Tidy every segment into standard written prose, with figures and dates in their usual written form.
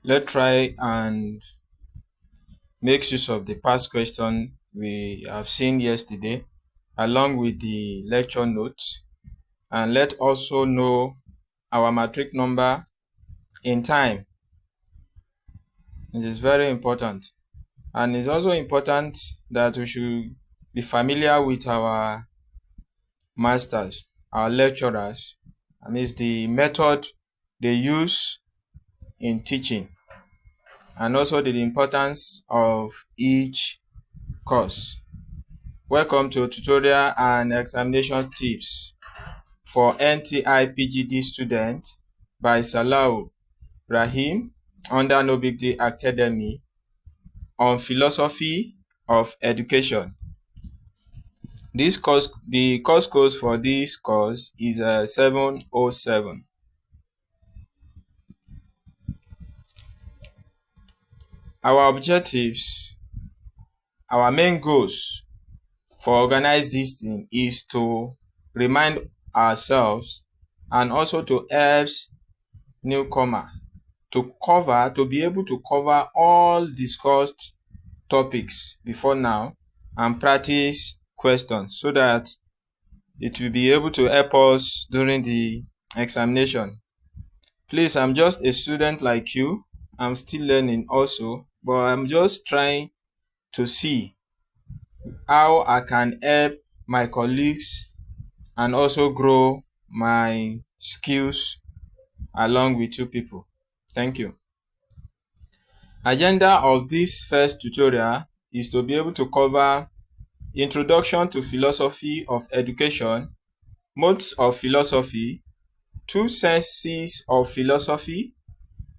Let's try and make use of the past question we have seen yesterday along with the lecture notes, and let also know our matric number in time. It is very important, and it's also important that we should be familiar with our masters, our lecturers, and it's the method they use in teaching, and also the importance of each course. Welcome to tutorial and examination tips for NTI PGD student by Salahu Rahim under No Big Deal Academy on philosophy of education. The course code for this course is 707. Our objectives, our main goals for organize this thing is to remind ourselves and also to help newcomer to be able to cover all discussed topics before now and practice questions so that it will be able to help us during the examination. Please, I'm just a student like you. I'm still learning also, but I'm just trying to see how I can help my colleagues and also grow my skills along with you people. Thank you. Agenda of this first tutorial is to be able to cover introduction to philosophy of education, modes of philosophy, two senses of philosophy,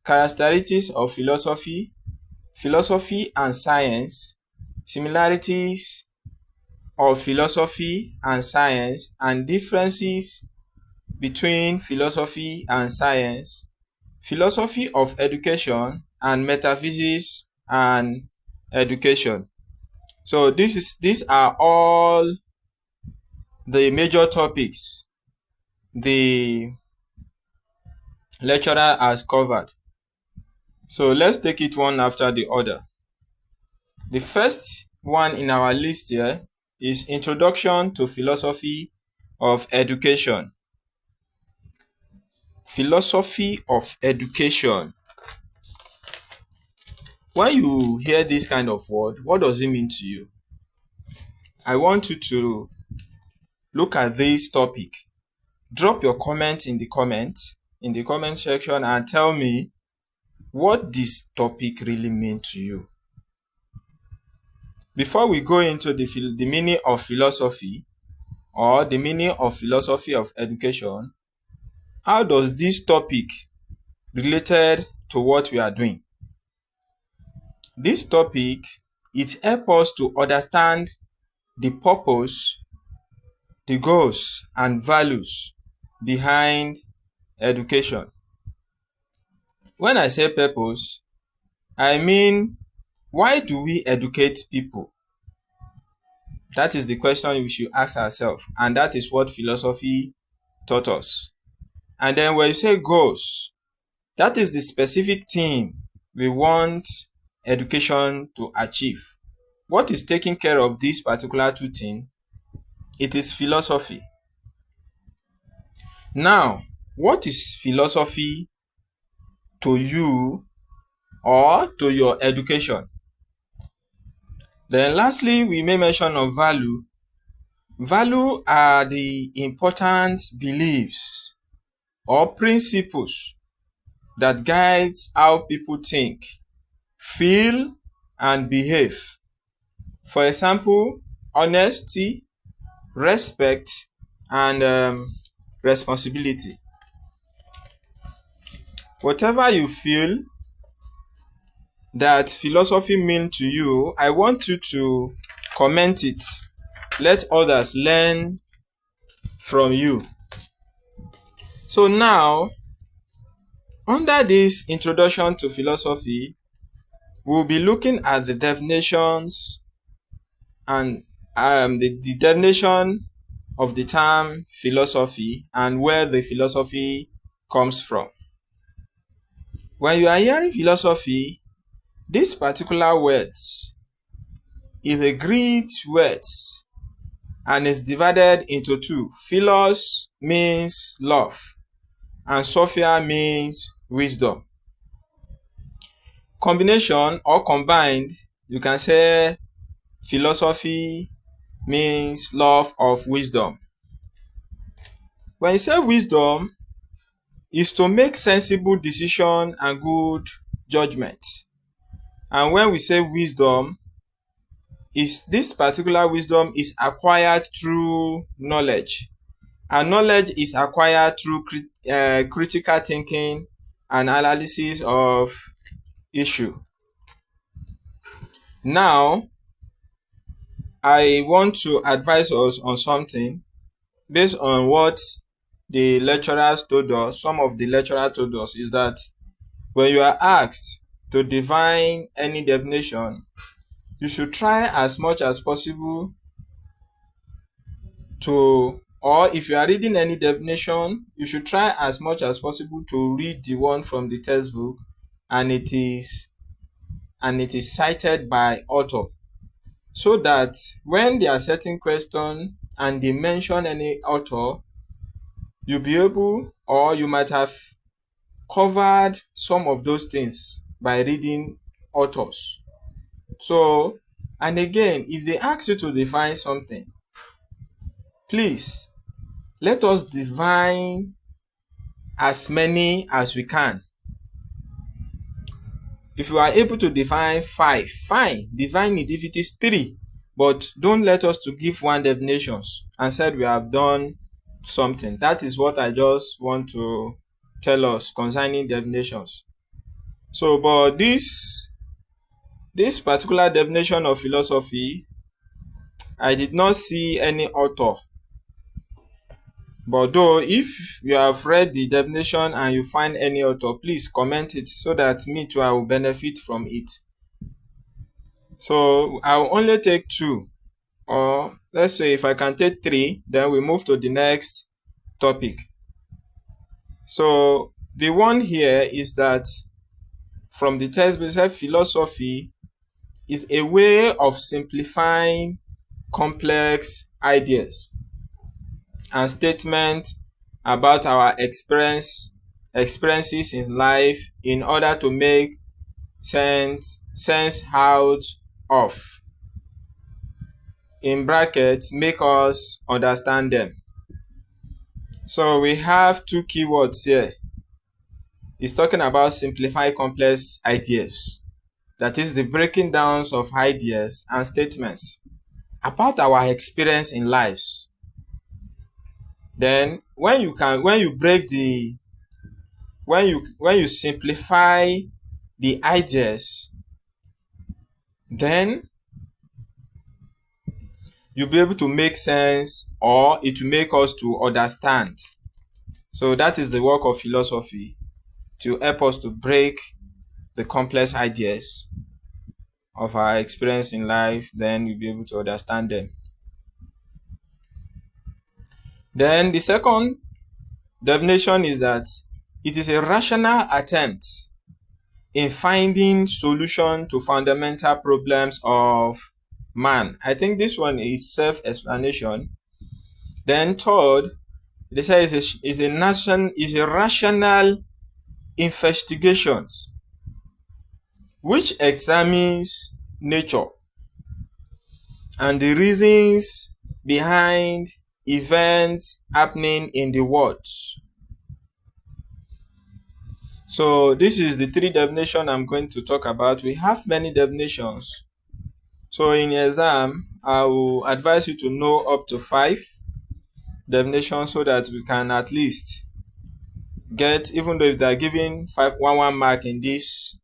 characteristics of philosophy, philosophy and science, similarities of philosophy and science, and differences between philosophy and science, philosophy of education, and metaphysics and education. So these are all the major topics the lecturer has covered. So let's take it one after the other. The first one in our list here is Introduction to Philosophy of Education. Philosophy of education. When you hear this kind of word, what does it mean to you? I want you to look at this topic. Drop your comment in the comment section and tell me what this topic really means to you. Before we go into the meaning of philosophy or the meaning of philosophy of education, how does this topic related to what we are doing? This topic, it helps us to understand the purpose, the goals and values behind education. When I say purpose, I mean, why do we educate people? That is the question we should ask ourselves, and that is what philosophy taught us. And then when you say goals, that is the specific thing we want education to achieve. What is taking care of these particular two things? It is philosophy. Now, what is philosophy to you or to your education? Then lastly, we may mention of value. Value are the important beliefs or principles that guides how people think, feel, and behave. For example, honesty, respect, and responsibility. Whatever you feel that philosophy means to you, I want you to comment it. Let others learn from you. So now, under this introduction to philosophy, we'll be looking at the definitions and the definition of the term philosophy and where the philosophy comes from. When you are hearing philosophy, this particular word is a Greek word and is divided into two. Philos means love and Sophia means wisdom. Combination or combined, you can say philosophy means love of wisdom. When you say wisdom, is to make sensible decision and good judgment. And when we say wisdom, is this particular wisdom is acquired through knowledge. And knowledge is acquired through critical thinking and analysis of issue. Now, I want to advise us on something based on what the lecturers told us. Some of the lecturers told us is that when you are asked to define any definition, you should try as much as possible to, or if you are reading any definition, you should try as much as possible to read the one from the textbook and it is cited by author, so that when they are setting question and they mention any author, you'll be able, or you might have covered some of those things by reading authors. So, and again, if they ask you to define something, please let us define as many as we can. If you are able to define 5, fine, define it if it is 3, but don't let us to give one definitions and said we have done something. That is what I just want to tell us concerning definitions. So, but this particular definition of philosophy, I did not see any author. But though, if you have read the definition and you find any author, please comment it so that me too, I will benefit from it. So I will only take 2, or let's say if I can take 3, then we move to the next topic. So the one here is that from the textbook, philosophy is a way of simplifying complex ideas and statements about our experiences in life in order to make sense out of, in brackets, make us understand them. So we have 2 keywords here. It's talking about simplify complex ideas. That is the breaking down of ideas and statements about our experience in lives. Then when you simplify the ideas, then you'll be able to make sense, or it will make us to understand. So that is the work of philosophy, to help us to break the complex ideas of our experience in life, then we'll be able to understand them. Then the second definition is that it is a rational attempt in finding solution to fundamental problems of man. I think this one is self-explanation. Then third, they say is a rational investigation which examines nature and the reasons behind events happening in the world. So this is the 3 definitions I'm going to talk about. We have many definitions. So in exam, I will advise you to know up to 5 definitions so that we can at least get, even though if they are giving 1 mark in this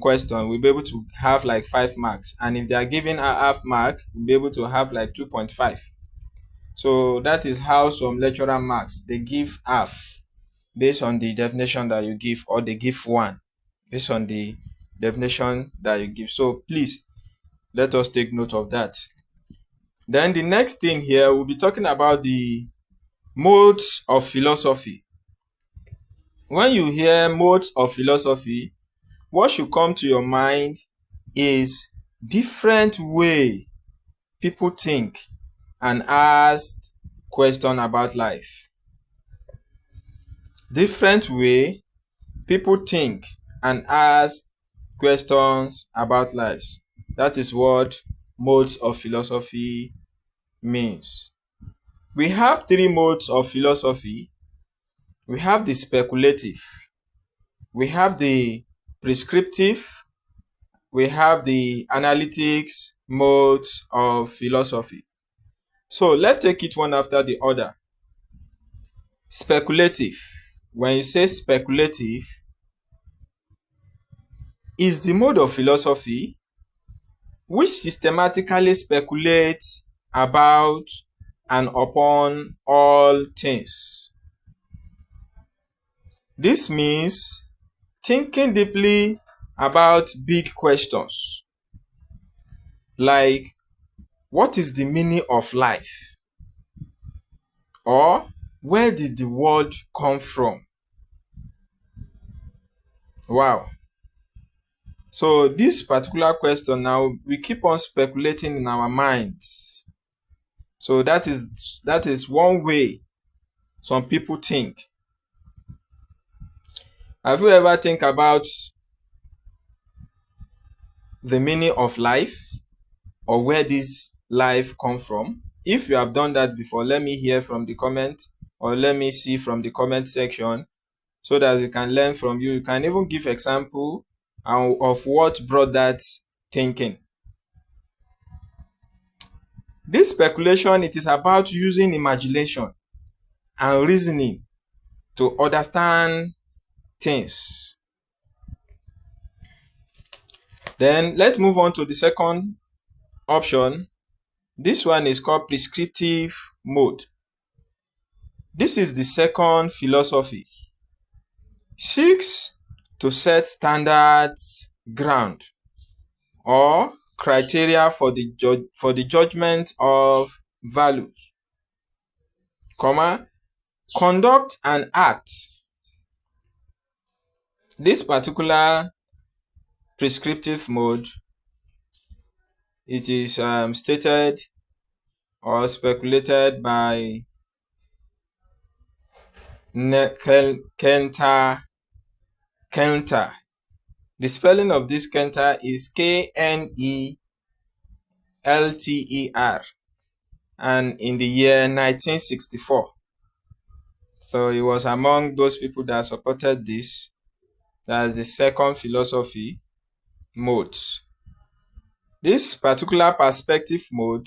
question, we'll be able to have like 5 marks. And if they are giving a half mark, we'll be able to have like 2.5. So that is how some lecturer marks, they give half based on the definition that you give, or they give 1 based on the definition that you give. So please, let us take note of that. Then the next thing here, we'll be talking about the modes of philosophy. when you hear modes of philosophy, what should come to your mind is different way people think and ask questions about life. Different way people think and ask questions about lives. That is what modes of philosophy means. We have three modes of philosophy. We have the speculative, we have the prescriptive, we have the analytics modes of philosophy. So let's take it one after the other. Speculative. When you say speculative, is the mode of philosophy which systematically speculates about and upon all things. This means thinking deeply about big questions like what is the meaning of life, or where did the world come from? Wow. So this particular question now, we keep on speculating in our minds. So that is one way some people think. Have you ever think about the meaning of life or where this life come from? If you have done that before, let me hear from the comment, or let me see from the comment section, so that we can learn from you. You can even give example of what brought that thinking. This speculation, it is about using imagination and reasoning to understand things. Then let's move on to the second option. This one is called prescriptive mode. This is the second philosophy. Seeks to set standards, ground, or criteria for the judgment of values, conduct and act. This particular prescriptive mode, it is stated or speculated by Kenter. The spelling of this Kenter is Knerter, and in the year 1964. So he was among those people that supported this. That's the second philosophy mode. This particular perspective mode,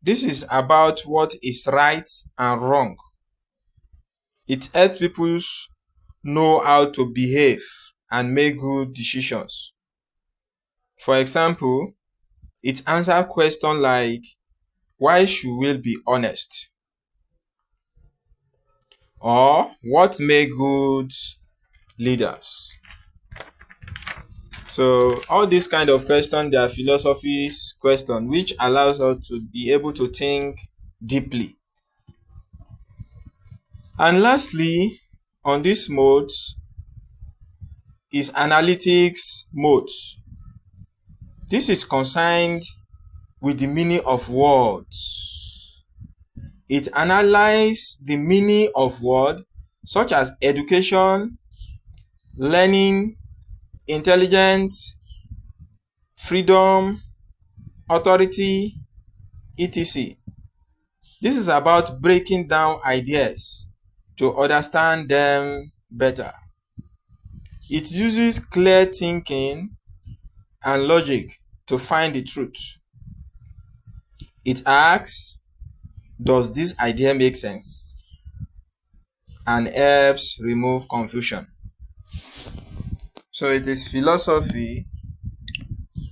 this is about what is right and wrong. It helps people know how to behave and make good decisions. For example, it answers questions like, why should we be honest? Or what make good leaders? So all these kind of questions, they are philosophy's questions, which allows us to be able to think deeply. And lastly, on this mode is analytics mode. This is concerned with the meaning of words. It analyzes the meaning of words such as education, learning, intelligence, freedom, authority, etc. This is about breaking down ideas to understand them better. It uses clear thinking and logic to find the truth. It asks, does this idea make sense? And helps remove confusion. So it is philosophy.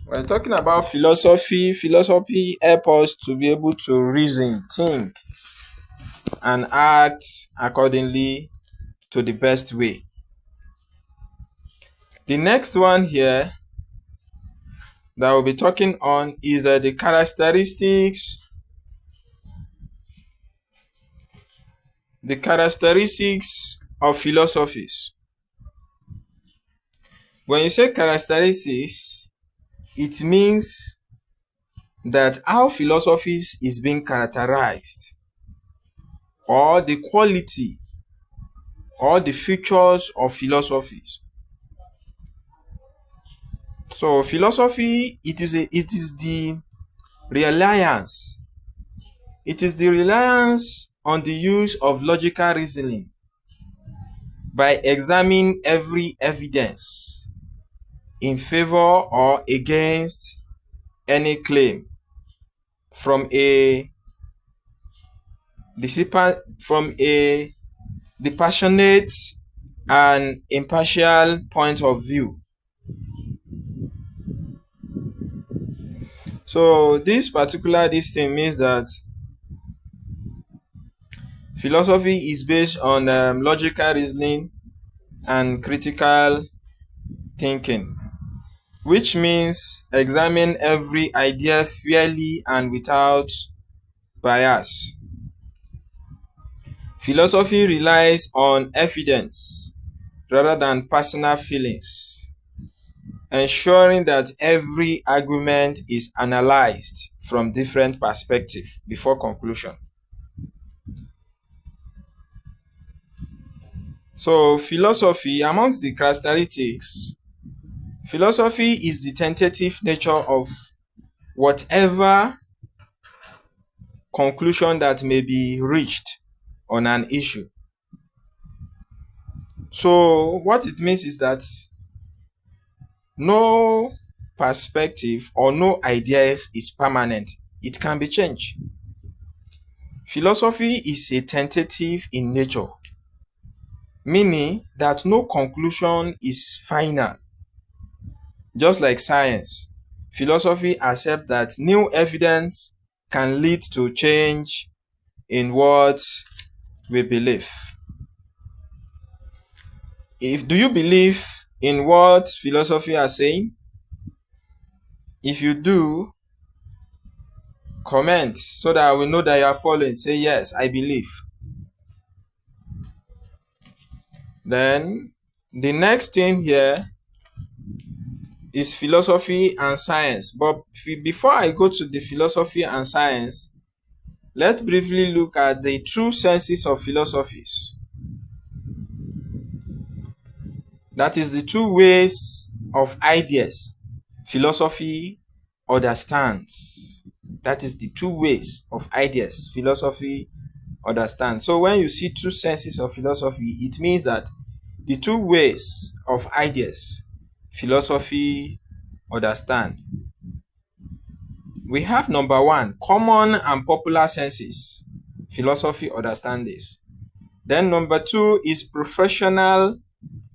When talking about philosophy, philosophy helps us to be able to reason, think, and act accordingly to the best way. The next one here that we'll be talking on is the characteristics of philosophies. When you say characteristics, it means that how philosophies is being characterized, or the quality or the features of philosophies. So philosophy, it is the reliance. It is the reliance on the use of logical reasoning by examining every evidence in favor or against any claim from a dispassionate and impartial point of view. So this thing means that philosophy is based on logical reasoning and critical thinking, which means examine every idea fairly and without bias. Philosophy relies on evidence rather than personal feelings, ensuring that every argument is analyzed from different perspectives before conclusion. So philosophy, amongst the characteristics, philosophy is the tentative nature of whatever conclusion that may be reached on an issue. So what it means is that no perspective or no ideas is permanent. It can be changed. Philosophy is a tentative in nature, meaning that no conclusion is final. Just like science, philosophy accepts that new evidence can lead to change in what we believe. Do you believe in what philosophy are saying? If you do, comment so that I will know that you are following. Say, yes, I believe. Then the next thing here is philosophy and science. But before I go to the philosophy and science, let's briefly look at the two senses of philosophies. That is the two ways of ideas philosophy understands. That is the two ways of ideas philosophy understands. So when you see two senses of philosophy, it means that the two ways of ideas philosophy understand. We have number one, common and popular senses. Philosophy understands this. Then number two is professional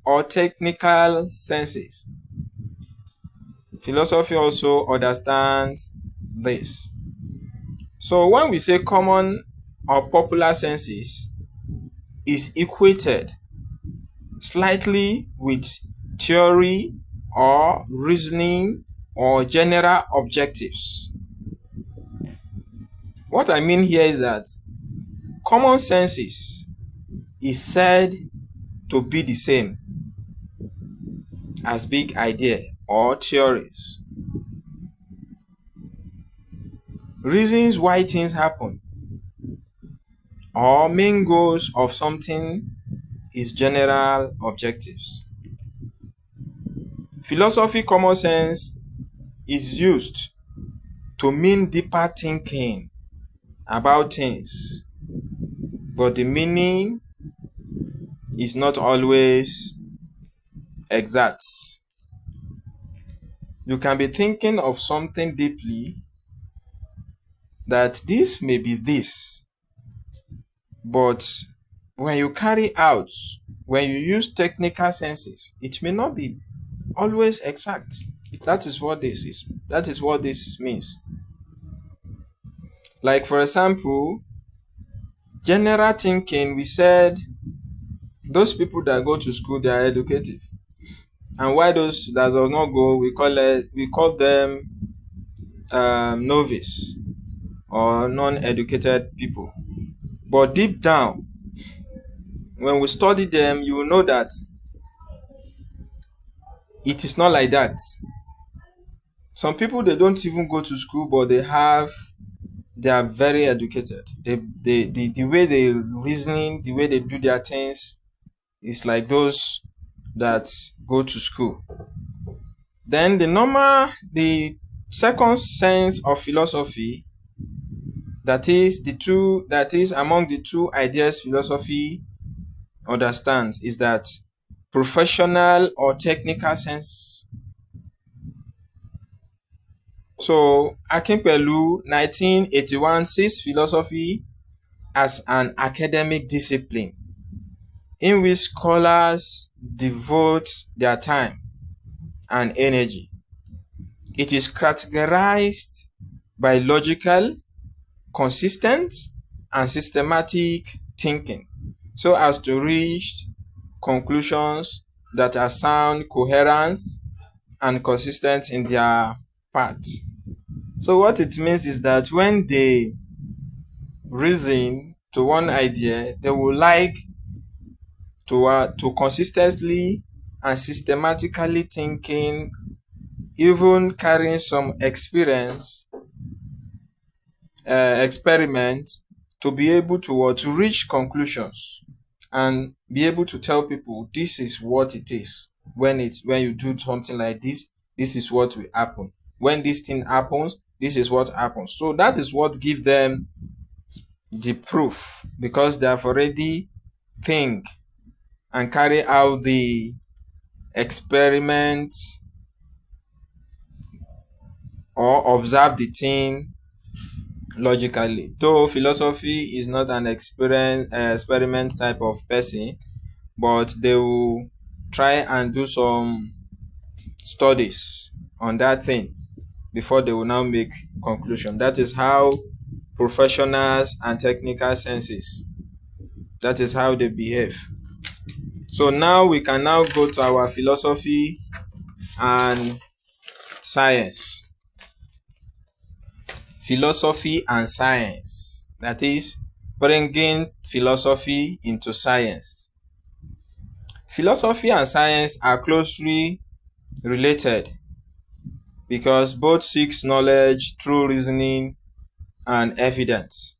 or technical senses. Philosophy also understands this. So when we say common or popular senses, is equated slightly with theory or reasoning or general objectives. What I mean here is that common senses is said to be the same as big idea or theories. Reasons why things happen or main goals of something is general objectives. Philosophy common sense is used to mean deeper thinking about things, but the meaning is not always exact. You can be thinking of something deeply, that this may be this, but when you carry out, when you use technical senses, it may not be always exact. That is what this is. That is what this means. Like for example, general thinking, we said those people that go to school, they are educated. And why those that does not go, we call them novice or non-educated people. But deep down, when we study them, you will know that it is not like that. Some people, they don't even go to school, but they are very educated. The way they reasoning, the way they do their things is like those that go to school. Then the second sense of philosophy, that is among the two ideas philosophy understands, is that professional or technical sense. So Akinpelu 1981 sees philosophy as an academic discipline in which scholars devote their time and energy. It is categorized by logical, consistent, and systematic thinking, so as to reach conclusions that are sound, coherent, and consistent in their path. So what it means is that when they reason to one idea, they would like to consistently and systematically thinking, even carrying some experiment to be able to reach conclusions and be able to tell people this is what it is. When you do something like this, this is what will happen. When this thing happens, this is what happens. So that is what gives them the proof, because they have already think and carry out the experiment or observe the thing logically. Though philosophy is not an experiment type of person, but they will try and do some studies on that thing before they will now make conclusion. That is how professionals and technical senses, that is how they behave. So now we can now go to our philosophy and science. Philosophy and science, that is bringing philosophy into science. Philosophy and science are closely related because both seeks knowledge through reasoning and evidence.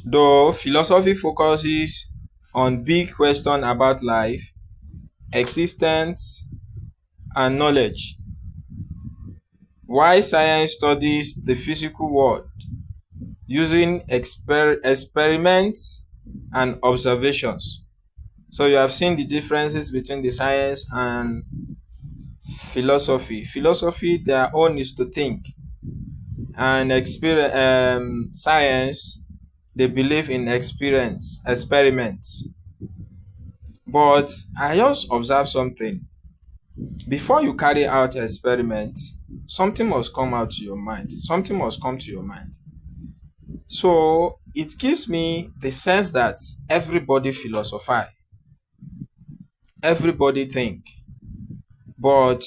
Though philosophy focuses on big questions about life, existence, and knowledge, while science studies the physical world using experiments and observations. So you have seen the differences between the science and philosophy. Philosophy, their own is to think, and science, they believe in experiments. But I just observed something. Before you carry out an experiment, something must come out to your mind. Something must come to your mind. So it gives me the sense that everybody philosophize, everybody think. But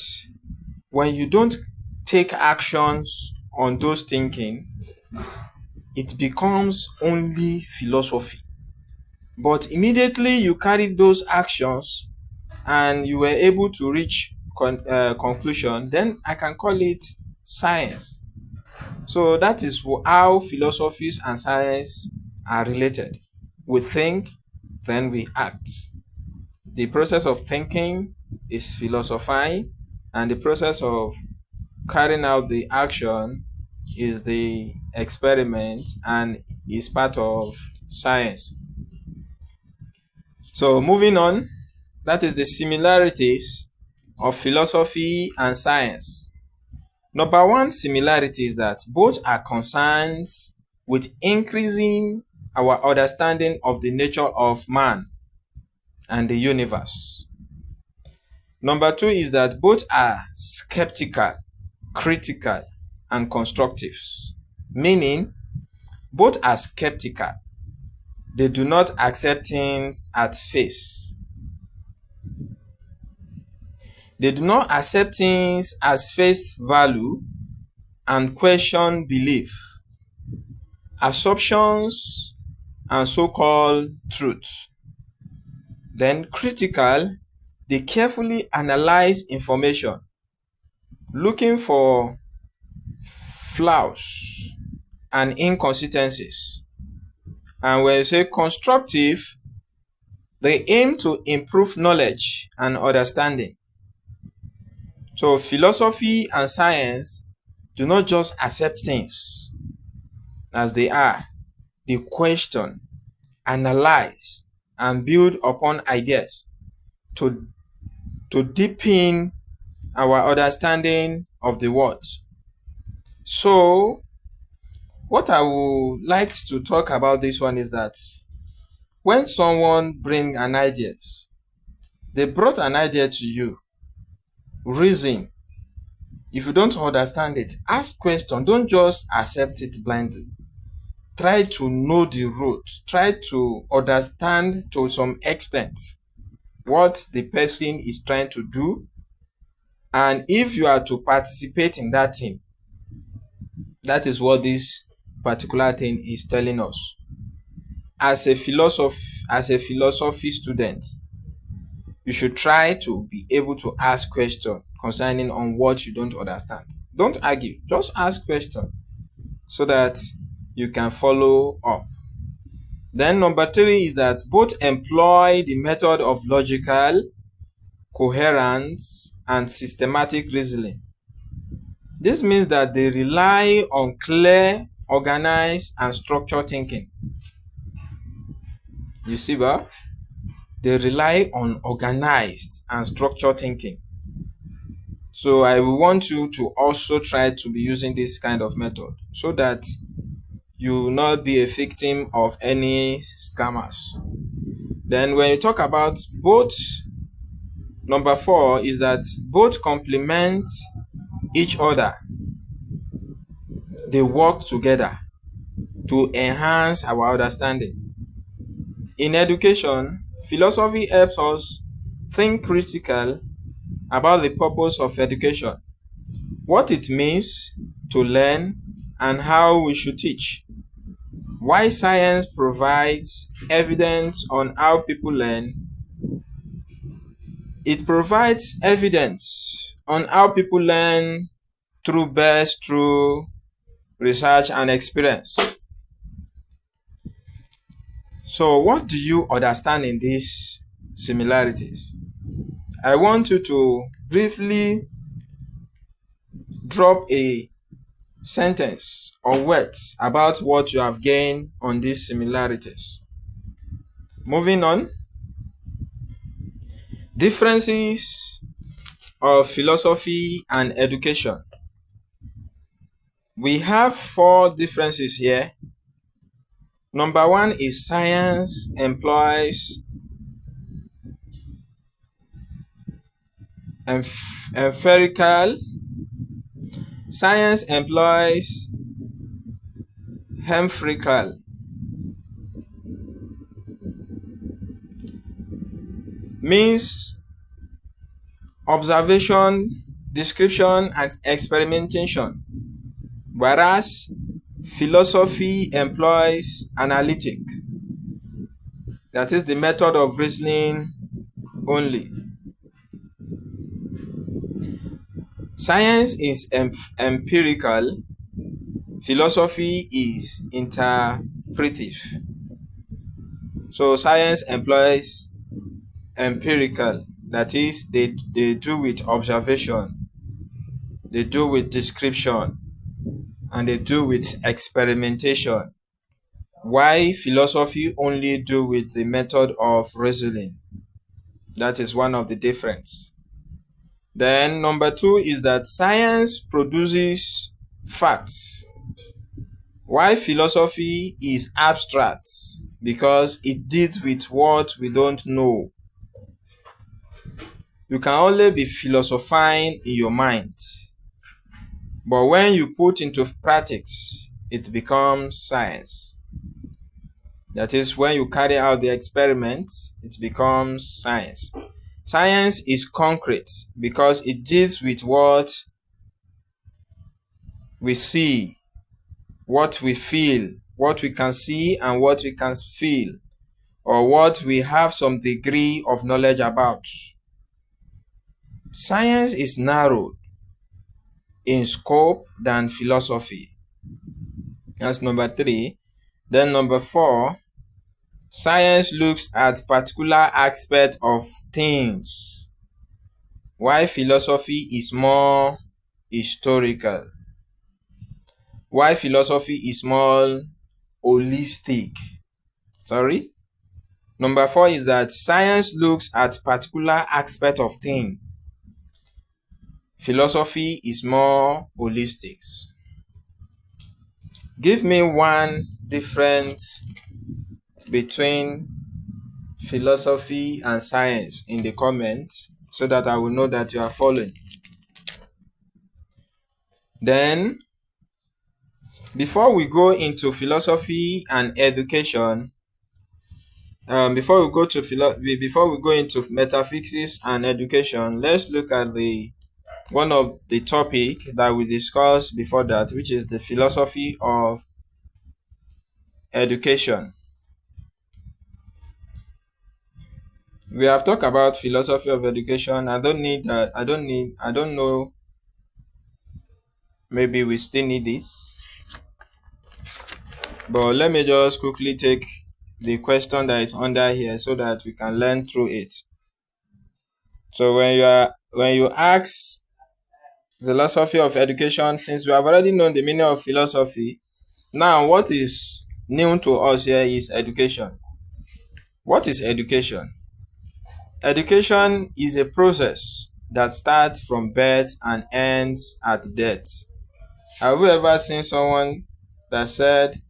when you don't take actions on those thinking, it becomes only philosophy. But immediately you carry those actions and you were able to reach conclusion, then I can call it science. So that is how philosophies and science are related. We think, then we act. The process of thinking is philosophizing, and the process of carrying out the action is the experiment and is part of science. So moving on, that is the similarities of philosophy and science. Number one similarity is that both are concerned with increasing our understanding of the nature of man and the universe. Number two is that both are skeptical, critical, and constructive. Meaning, both are skeptical. They do not accept things at face. They do not accept things as face value and question belief, assumptions, and so-called truth. Then critical, they carefully analyze information, looking for flaws and inconsistencies. And when you say constructive, they aim to improve knowledge and understanding. So philosophy and science do not just accept things as they are. They question, analyze, and build upon ideas to deepen our understanding of the world. So what I would like to talk about this one is that when someone brings an idea, they brought an idea to you, reason. If you don't understand it, ask questions. Don't just accept it blindly. Try to know the root. Try to understand to some extent what the person is trying to do. And if you are to participate in that thing, that is what this particular thing is telling us. As a philosophy student, you should try to be able to ask questions concerning on what you don't understand. Don't argue, just ask questions so that you can follow up. Then number 3 is that both employ the method of logical, coherence, and systematic reasoning. This means that they rely on clear, organized, and structured thinking. You see, bah? They rely on organized and structured thinking. So I will want you to also try to be using this kind of method so that you will not be a victim of any scammers. Then when you talk about both, number 4 is that both complement each other. They work together to enhance our understanding. In education, philosophy helps us think critically about the purpose of education, what it means to learn, and how we should teach. Why science provides evidence on how people learn. It provides evidence on how people learn through research and experience. So what do you understand in these similarities? I want you to briefly drop a sentence or words about what you have gained on these similarities. Moving on. Differences of philosophy and education. We have 4 differences here. Number 1 is science employs empirical. Science employs empirical. Means observation, description, and experimentation, whereas philosophy employs analytic. That is the method of reasoning only. Science is empirical, philosophy is interpretive. So science employs empirical, that is, they do with observation, they do with description, and they do with experimentation. Why philosophy only do with the method of reasoning? That is one of the difference. Then number 2 is that science produces facts, while philosophy is abstract because it deals with what we don't know. You can only be philosophizing in your mind, but when you put into practice, it becomes science. That is, when you carry out the experiment, it becomes science. Science is concrete because it deals with what we see, what we feel, what we can see and what we can feel, or what we have some degree of knowledge about. Science is narrowed in scope than philosophy. That's number 3. Then number 4, science looks at particular aspect of things, while philosophy is more historical. While philosophy is more holistic. Sorry? Number 4 is that science looks at particular aspect of thing. Philosophy is more holistic. Give me one difference between philosophy and science in the comments so that I will know that you are following. Then, before we go into philosophy and education, before we go into metaphysics and education, let's look at one of the topic that we discussed before that, which is the philosophy of education. We have talked about philosophy of education. I don't know. Maybe we still need this. But let me just quickly take the question that is under here so that we can learn through it. So when you ask philosophy of education, since we have already known the meaning of philosophy, now what is new to us here is education. What is education? Education is a process that starts from birth and ends at death. Have you ever seen someone that said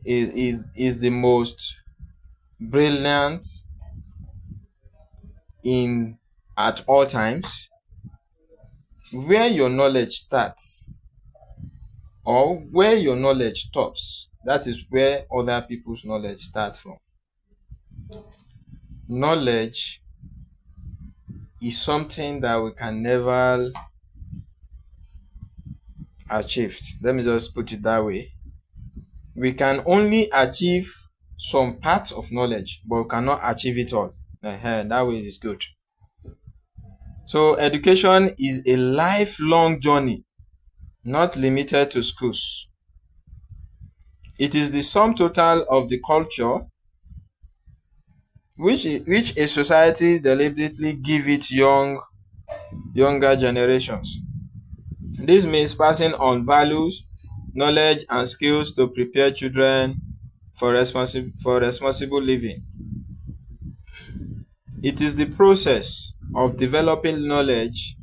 is the most brilliant at all times? Where your knowledge starts or where your knowledge stops, that is where other people's knowledge starts from. Knowledge is something that we can never achieve. Let me just put it that way. We can only achieve some parts of knowledge, but we cannot achieve it all. That way is good. So education is a lifelong journey, not limited to schools. It is the sum total of the culture which a society deliberately give it younger generations. This means passing on values, knowledge, and skills to prepare children for responsible living. It is the process of developing knowledge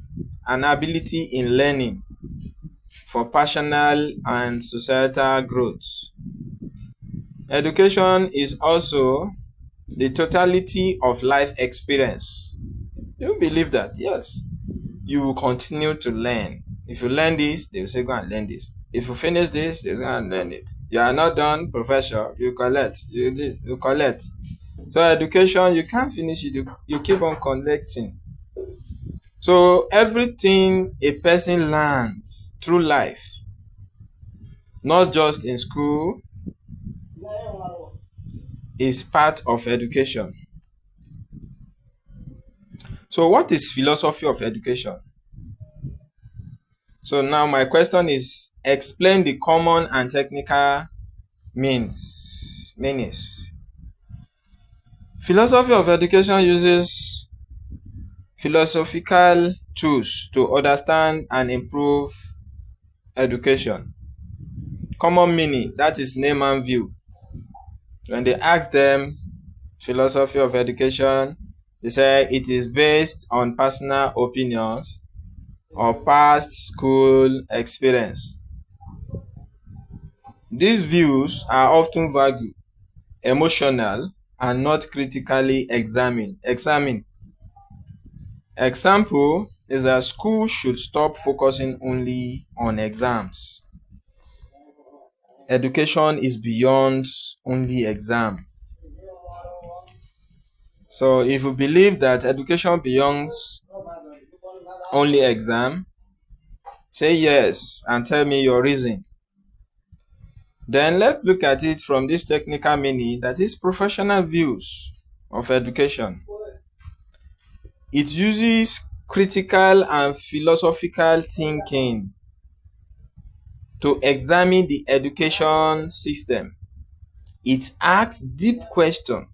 and ability in learning for personal and societal growth. Education is also the totality of life experience. Do you believe that? Yes. You will continue to learn. If you learn this, they will say, go and learn this. If you finish this, they will go and learn it. You are not done, professor, you collect. You collect. So education, you can't finish it. You keep on collecting. So everything a person learns through life, not just in school, is part of education. So what is philosophy of education? So now my question is, explain the common and technical meanings. Philosophy of education uses philosophical tools to understand and improve education. Common meaning, that is name and view. When they ask them philosophy of education, they say it is based on personal opinions or past school experience. These views are often vague, emotional, and not critically examined. Example is that school should stop focusing only on exams. Education is beyond only exam. So if you believe that education beyond only exam, say yes and tell me your reason. Then let's look at it from this technical meaning, that is professional views of education. It uses critical and philosophical thinking to examine the education system. It asks deep questions,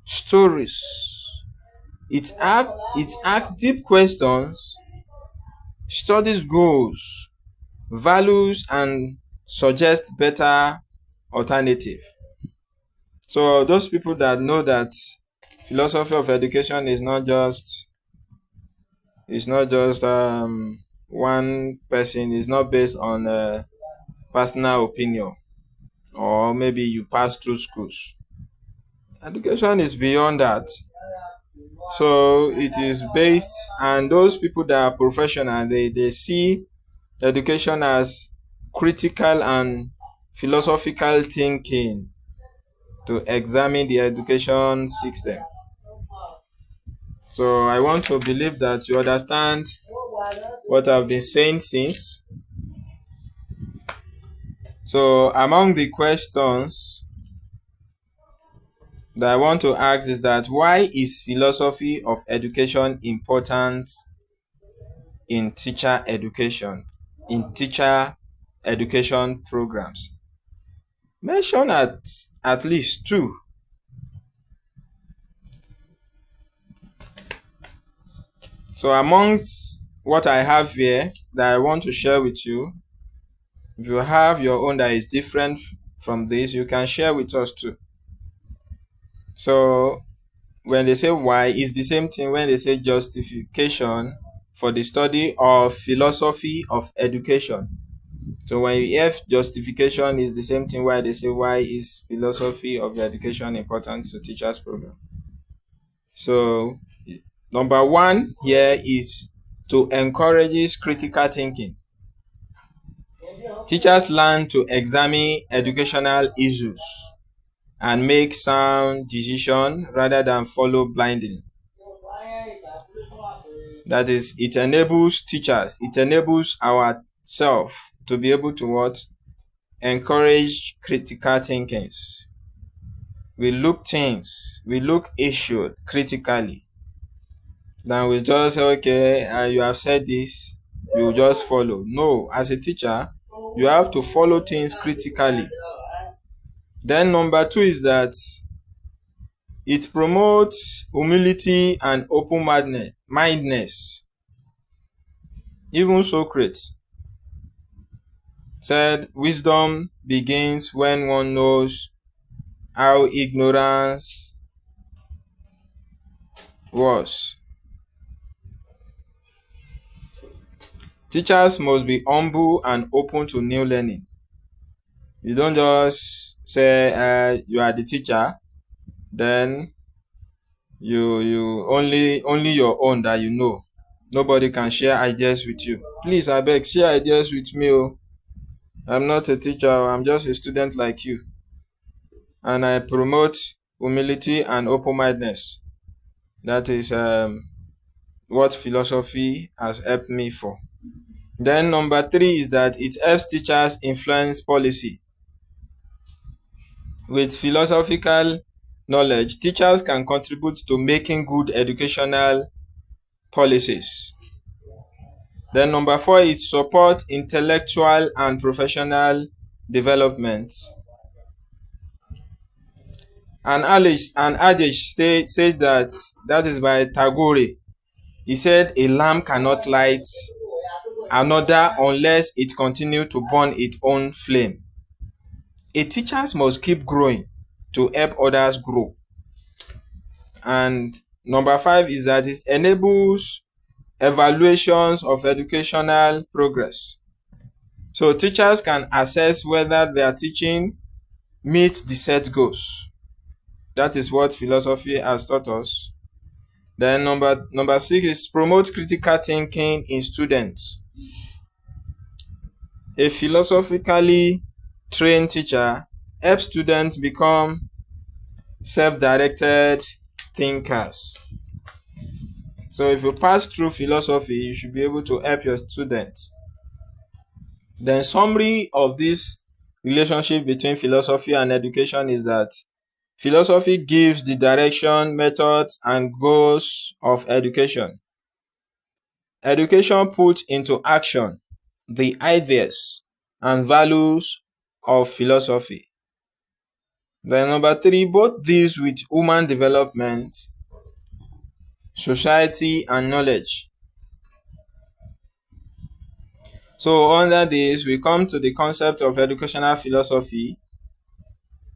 stories. It asks deep questions, studies goals, values, and suggests better alternative. So those people that know that philosophy of education is not just one person, is not based on personal opinion, or maybe you pass through schools. Education is beyond that. So it is based, and those people that are professional, they see education as critical and philosophical thinking to examine the education system. So I want to believe that you understand what I've been saying since. So among the questions that I want to ask is that, why is philosophy of education important in teacher education programs? Mention at least two. So amongst what I have here that I want to share with you, if you have your own that is different from this, you can share with us too. So when they say why, it's the same thing when they say justification for the study of philosophy of education. So when you hear justification, is the same thing why they say, why is philosophy of education important to teachers program? So number one here is to encourage critical thinking. Teachers learn to examine educational issues and make sound decisions rather than follow blindly. That is, it enables teachers, it enables ourselves to be able to encourage critical thinking. We look issues critically. Then we just say, okay, you have said this, you just follow. No, as a teacher, you have to follow things critically. Then number two is that it promotes humility and open-mindedness. Even Socrates said, wisdom begins when one knows how ignorance was. Teachers must be humble and open to new learning. You don't just say you are the teacher, then you only your own that you know. Nobody can share ideas with you. Please, I beg, share ideas with me. I'm not a teacher, I'm just a student like you. And I promote humility and open-mindedness. That is what philosophy has helped me for. Then number three is that it helps teachers influence policy. With philosophical knowledge, teachers can contribute to making good educational policies. Then number four, it supports intellectual and professional development. An adage said that is by Tagore. He said, a lamp cannot light another unless it continues to burn its own flame. A teacher must keep growing to help others grow. And number five is that it enables evaluations of educational progress. So teachers can assess whether their teaching meets the set goals. That is what philosophy has taught us. Then number six is promote critical thinking in students. A philosophically trained teacher helps students become self-directed thinkers. So if you pass through philosophy, you should be able to help your students. Then summary of this relationship between philosophy and education is that Philosophy gives the direction, methods, and goals of education. Education puts into action the ideas and values of philosophy. Then number 3, both deals with human development, society, and knowledge. So under this, we come to the concept of educational philosophy.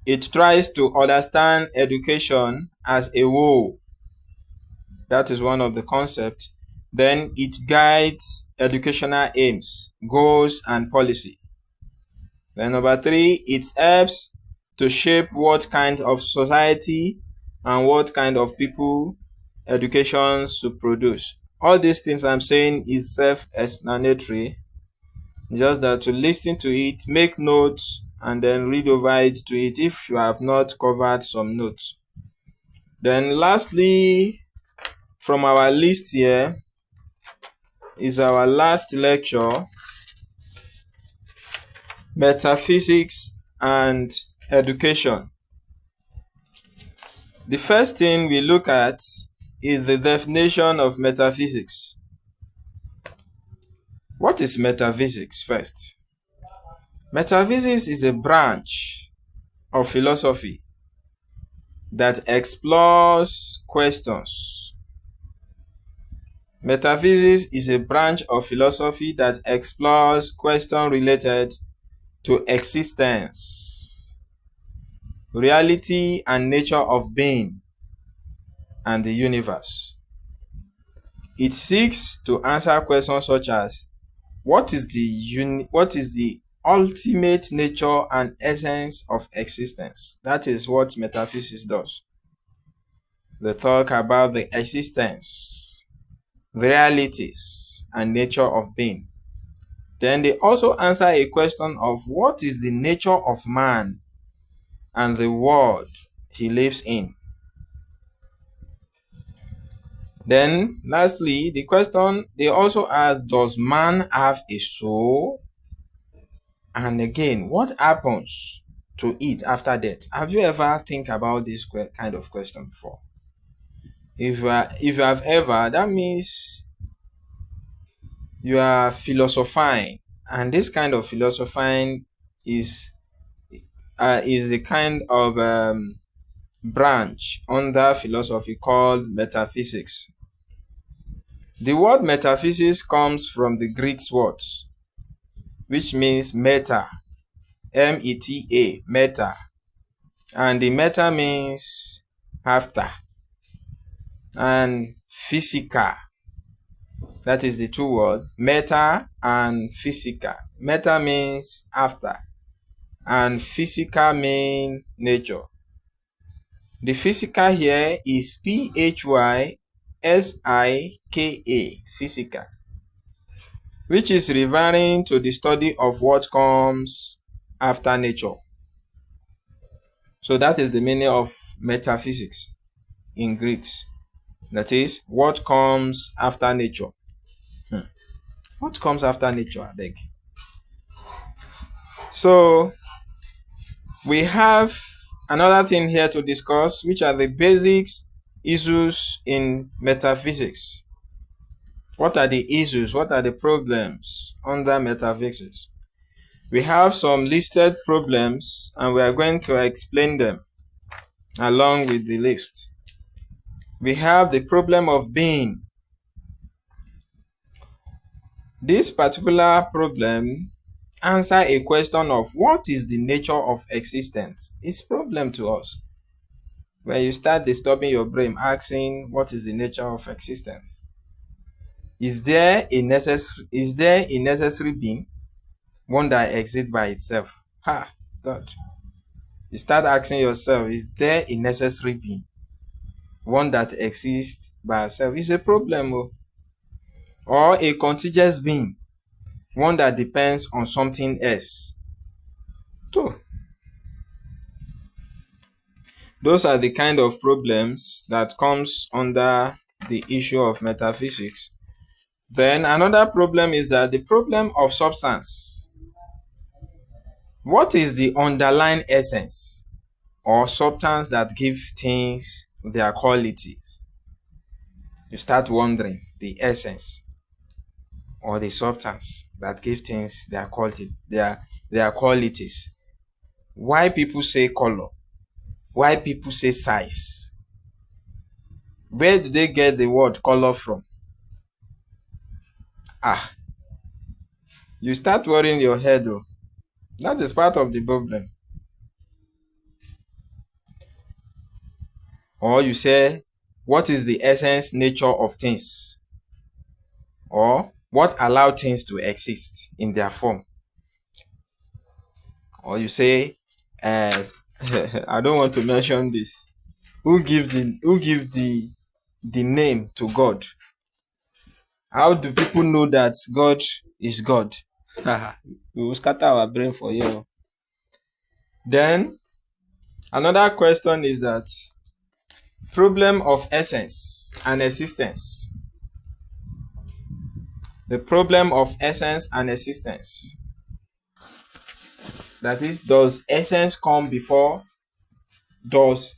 It tries to understand education as a whole. That is one of the concepts. Then it guides educational aims, goals, and policy. Then number 3, it helps to shape what kind of society and what kind of people education should produce. All these things I'm saying is self-explanatory. Just that to listen to it, make notes, and then read over it to it if you have not covered some notes. Then lastly, from our list here is our last lecture, metaphysics and education. The first thing we look at is the definition of metaphysics. What is metaphysics first? Metaphysics is a branch of philosophy that explores questions. Metaphysics is a branch of philosophy that explores questions related to existence, reality, and nature of being and the universe. It seeks to answer questions such as what is the ultimate nature and essence of existence? That is what metaphysics does. They talk about the existence, the realities, and nature of being. Then they also answer a question of what is the nature of man and the world he lives in. Then lastly, the question they also ask, does man have a soul? And again, what happens to it after death? Have you ever think about this kind of question before? If you have ever, that means you are philosophizing, and this kind of philosophizing is the kind of branch under philosophy called metaphysics. The word metaphysics comes from the Greek words, which means meta, M-E-T-A, meta. And the meta means after. And physica, that is the two words, meta and physica. Meta means after, and physica means nature. The physica here is P-H-Y-S-I-K-A, physica, which is referring to the study of what comes after nature. So that is the meaning of metaphysics in Greek. That is, what comes after nature. What comes after nature, I beg? So we have another thing here to discuss, which are the basic issues in metaphysics. What are the issues? What are the problems under metaphysics? We have some listed problems, and we are going to explain them along with the list. We have the problem of being. This particular problem answers a question of what is the nature of existence. It's a problem to us. When you start disturbing your brain, asking what is the nature of existence. Is there a necessary being? One that exists by itself? God. You start asking yourself, is there a necessary being? One that exists by itself? Is a problem. Or a contingent being, one that depends on something else. So, those are the kind of problems that comes under the issue of metaphysics. Then another problem is that the problem of substance. What is the underlying essence? or substance that give things their qualities. You start wondering the essence or the substance that give things their quality, their qualities. Why people say color? Why people say size? Where do they get the word color from? You start worrying your head. Oh. That is part of the problem. Or you say, what is the essence, nature of things? Or what allow things to exist in their form? Or you say, I don't want to mention this. Who give the name to God? How do people know that God is God? We will scatter our brain for you. Then another question is that problem of essence and existence. The problem of essence and existence. That is, does essence come before? Does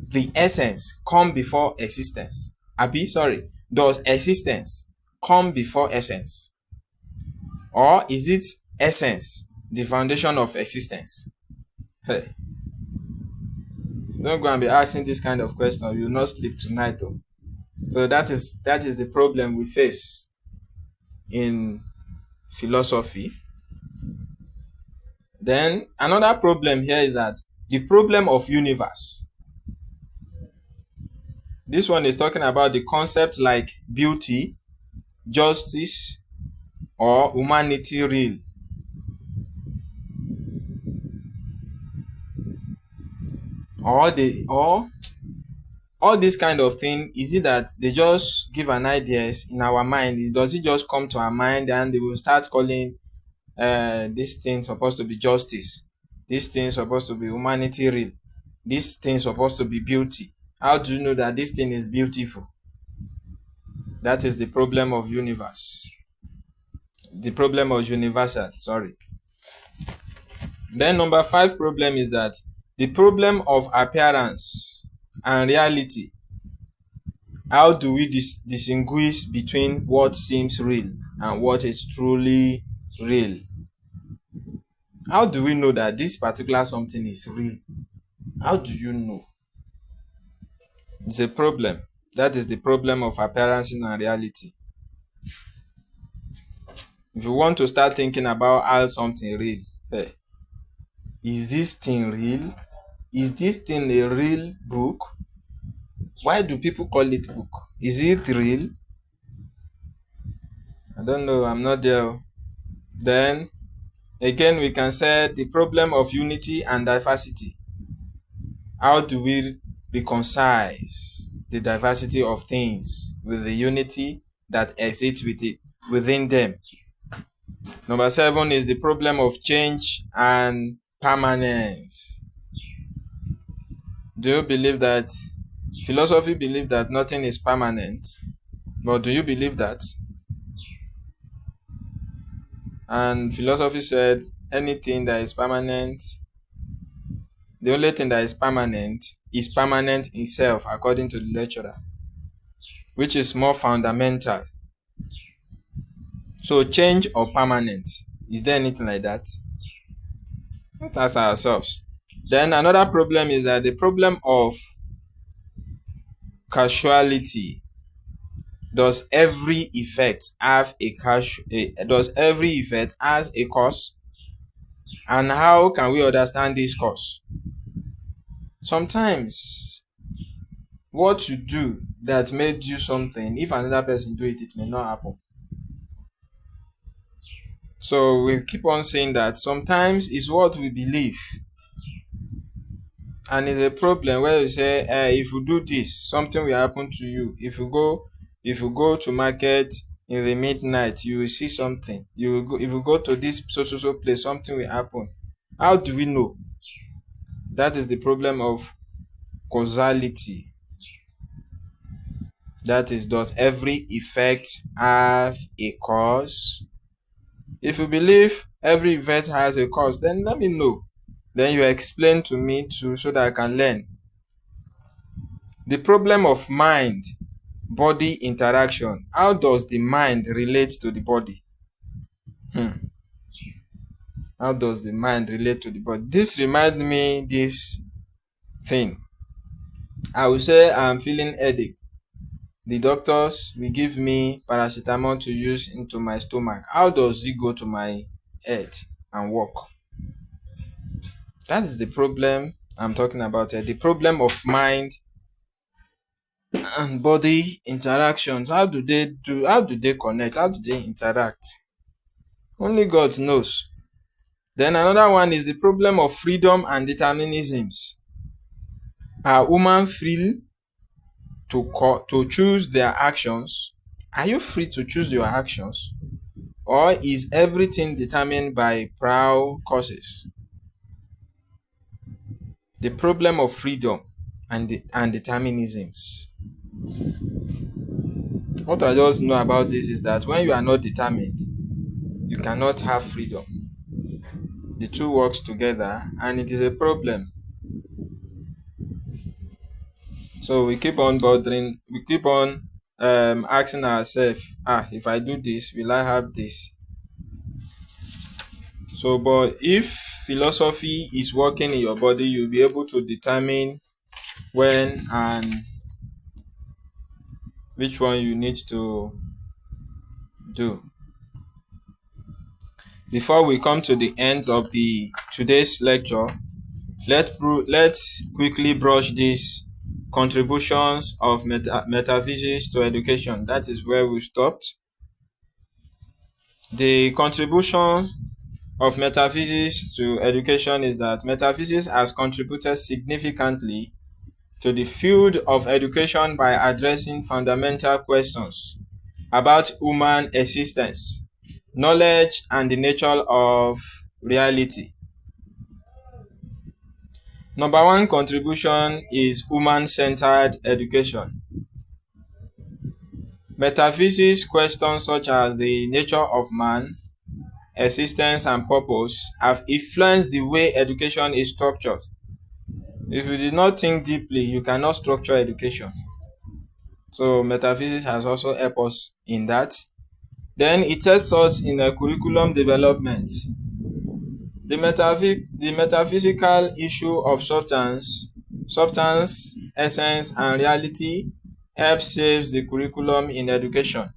the essence come before existence? Does existence come before essence? Or is it essence, the foundation of existence? Hey. Don't go and be asking this kind of question. You will not sleep tonight. Though. So that is the problem we face in philosophy. Then another problem here is that the problem of universe. This one is talking about the concept like beauty, justice, or humanity real. Or all this kind of thing, is it that they just give an idea in our mind? Does it just come to our mind and they will start calling this thing supposed to be justice, this thing supposed to be humanity real, this thing supposed to be beauty? How do you know that this thing is beautiful? That is the problem of universe. The problem of universal, sorry. Then number 5 problem is that the problem of appearance and reality. How do we distinguish between what seems real and what is truly real? How do we know that this particular something is real? How do you know? It's a problem. That is the problem of appearance and reality. If you want to start thinking about how something real, is this thing real? Is this thing a real book? Why do people call it book? Is it real? I don't know. I'm not there. Then, again, we can say the problem of unity and diversity. How do we reconcile the diversity of things with the unity that exists within them? Number 7 is the problem of change and permanence. Do you believe that philosophy believes that nothing is permanent? But do you believe that? And philosophy said anything that is permanent, the only thing that is permanent itself, according to the lecturer, which is more fundamental. So change or permanent, is there anything like that? Let's ask ourselves. Then another problem is that the problem of causality. Does every effect have does every effect has a cause? And how can we understand this cause? Sometimes what you do that made you something, if another person do it, it may not happen. So we keep on saying that sometimes it's what we believe. And it's a problem where we say, if you do this, something will happen to you. If you go to market in the midnight, you will see something. If you go to this so place, something will happen. How do we know? That is the problem of causality. That is, does every effect have a cause? If you believe every event has a cause, then let me know. Then you explain to me too so that I can learn. The problem of mind-body interaction. How does the mind relate to the body? How does the mind relate to the body? This reminds me this thing. I will say I'm feeling headache. The doctors will give me paracetamol to use into my stomach. How does it go to my head and work? That is the problem I'm talking about here. The problem of mind and body interactions. How do they connect? How do they interact? Only God knows. Then another one is the problem of freedom and determinisms. Are women free to choose their actions? Are you free to choose your actions? Or is everything determined by prior causes? The problem of freedom and determinisms. What I just know about this is that when you are not determined, you cannot have freedom. The two works together, and it is a problem. So we keep on bothering, we keep on asking ourselves, if I do this, will I have this? So, but if philosophy is working in your body, you'll be able to determine when and which one you need to do. Before we come to the end of today's lecture, let's quickly brush these contributions of metaphysics to education. That is where we stopped. The contribution of metaphysics to education is that metaphysics has contributed significantly to the field of education by addressing fundamental questions about human existence, knowledge, and the nature of reality. Number one contribution is human-centered education. Metaphysics questions such as the nature of man, existence, and purpose have influenced the way education is structured. If you did not think deeply, you cannot structure education. So metaphysics has also helped us in that. Then it helps us in a curriculum development. The metaphysical issue of substance, essence, and reality helps shape the curriculum in education.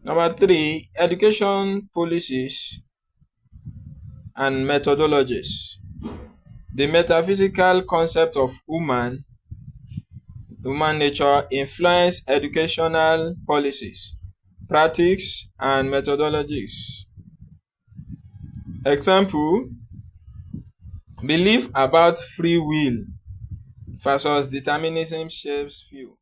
Number three, education policies and methodologies. The metaphysical concept of human nature influence educational policies, practices, and methodologies. Example, belief about free will versus determinism shapes view.